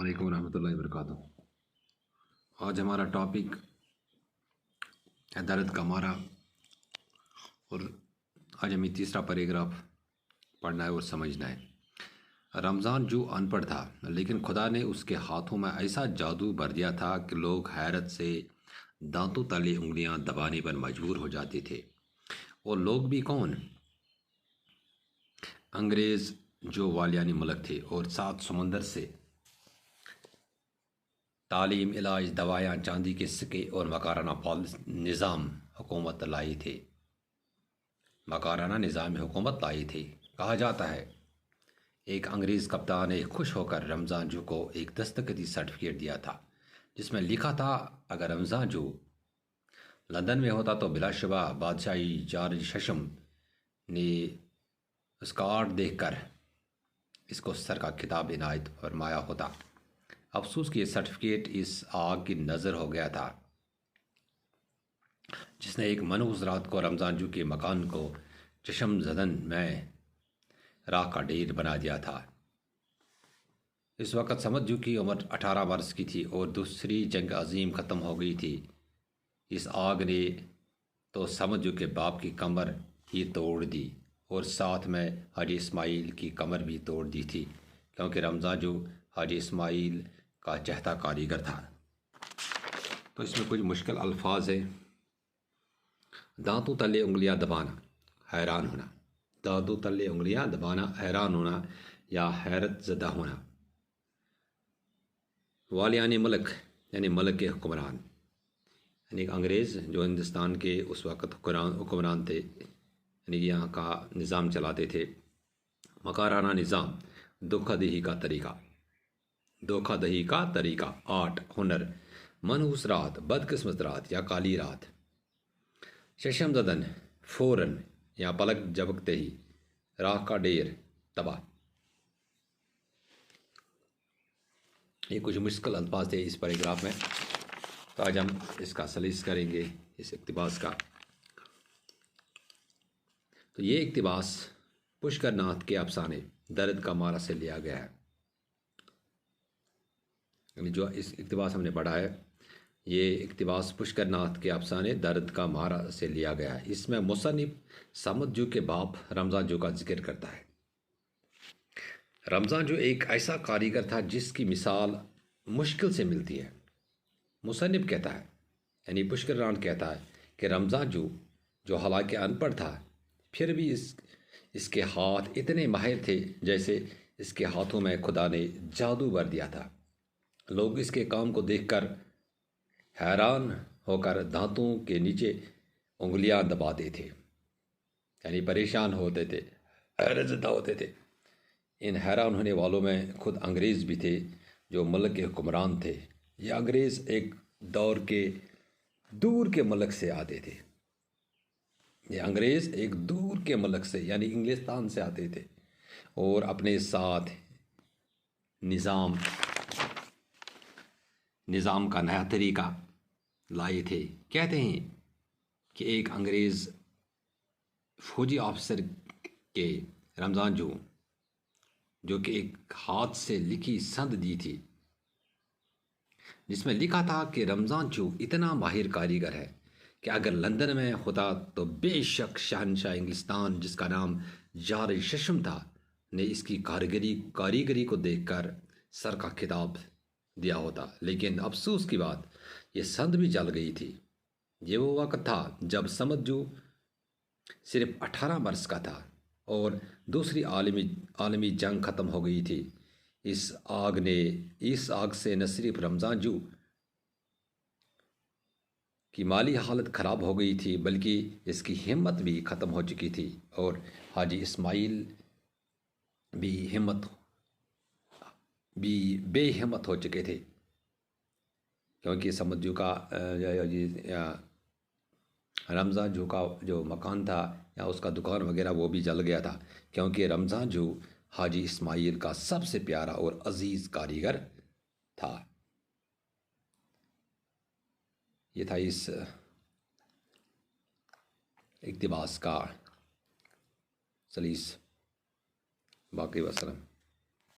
علیکم ورحمۃ اللہ وبرکاتہ۔ آج ہمارا ٹاپک ہے درد کا مارا، اور آج ہمیں تیسرا پیراگراف پڑھنا ہے اور سمجھنا ہے۔ رمضان جو ان پڑھ تھا، لیکن خدا نے اس کے ہاتھوں میں ایسا جادو بھر دیا تھا کہ لوگ حیرت سے دانتوں تلے انگلیاں دبانے پر مجبور ہو جاتے تھے۔ اور لوگ بھی کون؟ انگریز جو والیانی ملک تھے اور 7 سمندر سے تعلیم، علاج، دوائیاں، چاندی کے سکے اور مکارانہ نظام حکومت لائی تھے۔ مکارانہ نظام حکومت لائی تھی۔ کہا جاتا ہے ایک انگریز کپتان نے خوش ہو کر رمضان جو کو ایک دستخطی سرٹیفکیٹ دیا تھا، جس میں لکھا تھا اگر رمضان جو لندن میں ہوتا تو بلا شبہ بادشاہی جارج ششم نے اس کا آرٹ دیکھ کر اس کو سر کا خطاب عنایت فرمایا ہوتا۔ افسوس کہ یہ سرٹیفکیٹ اس آگ کی نظر ہو گیا تھا جس نے ایک منحوس رات کو رمضان جو کے مکان کو چشم زدن میں راہ کا ڈھیر بنا دیا تھا۔ اس وقت سمجھ جو کی عمر 18 برس کی تھی اور دوسری جنگ عظیم ختم ہو گئی تھی۔ اس آگ نے تو سمجھ جو کے باپ کی کمر ہی توڑ دی اور ساتھ میں حاجی اسماعیل کی کمر بھی توڑ دی تھی، کیونکہ رمضان جو حاجی اسماعیل کا چہتا کاریگر تھا۔ تو اس میں کچھ مشکل الفاظ ہیں۔ دانتوں تلے انگلیاں دبانا، حیران ہونا۔ دانتوں تلے انگلیاں دبانا، حیران ہونا یا حیرت زدہ ہونا۔ والیانی ملک یعنی ملک کے حکمران، یعنی انگریز جو ہندوستان کے اس وقت حکمران تھے، یعنی یہاں کا نظام چلاتے تھے۔ مکارانہ نظام، دھوکہ دہی کا طریقہ، دھوکہ دہی کا طریقہ، آرٹ، ہنر، منحوس رات، بدقسمت رات یا کالی رات، چشم زدن، فوراً یا پلک جھپکتے ہی، راہ کا ڈیر، تباہ۔ یہ کچھ مشکل الفاظ تھے اس پیراگراف میں، تو آج ہم اس کا سلیس کریں گے، اس اقتباس کا۔ تو یہ اقتباس پشکر ناتھ کے افسانے درد کا مارا سے لیا گیا ہے۔ یعنی جو اس اقتباس ہم نے پڑھا ہے، یہ اقتباس پشکر ناتھ کے افسانے درد کا مارا سے لیا گیا ہے۔ اس میں مصنف سمت جو کے باپ رمضان جو کا ذکر کرتا ہے۔ رمضان جو ایک ایسا کاریگر تھا جس کی مثال مشکل سے ملتی ہے۔ مصنف کہتا ہے، یعنی پشکر ناتھ کہتا ہے کہ رمضان جو حالانکہ ان پڑھ تھا، پھر بھی اس کے ہاتھ اتنے ماہر تھے جیسے اس کے ہاتھوں میں خدا نے جادو بھر دیا تھا۔ لوگ اس کے کام کو دیکھ کر حیران ہو کر دانتوں کے نیچے انگلیاں دباتے تھے، یعنی پریشان ہوتے تھے، حیرت زدہ ہوتے تھے۔ ان حیران ہونے والوں میں خود انگریز بھی تھے جو ملک کے حکمران تھے۔ یہ انگریز ایک دور کے ملک سے آتے تھے۔ یہ انگریز ایک دور کے ملک سے یعنی انگلستان سے آتے تھے اور اپنے ساتھ نظام کا نیا طریقہ لائے تھے۔ کہتے ہیں کہ ایک انگریز فوجی آفیسر کے رمضان جو کہ ایک ہاتھ سے لکھی سند دی تھی، جس میں لکھا تھا کہ رمضان اتنا ماہر کاریگر ہے کہ اگر لندن میں ہوتا تو بے شک شہنشاہ انگلستان جس کا نام جارج ششم تھا نے اس کی کاریگری کو دیکھ کر سر کا خطاب دیا ہوتا۔ لیکن افسوس کی بات، یہ سند بھی جل گئی تھی۔ یہ وہ وقت تھا جب سمت صرف 18 برس کا تھا اور دوسری عالمی جنگ ختم ہو گئی تھی۔ اس آگ سے نہ صرف رمضان کی مالی حالت خراب ہو گئی تھی، بلکہ اس کی ہمت بھی ختم ہو چکی تھی، اور حاجی اسماعیل بھی بے ہمت ہو چکے تھے، کیونکہ سمت کا رمضان کا جو مکان تھا یا اس کا دکان وغیرہ وہ بھی جل گیا تھا، کیونکہ رمضان حاجی اسماعیل کا سب سے پیارا اور عزیز کاریگر تھا۔ یہ تھا اس اقتباس کا سلیس۔ باقی وسلم۔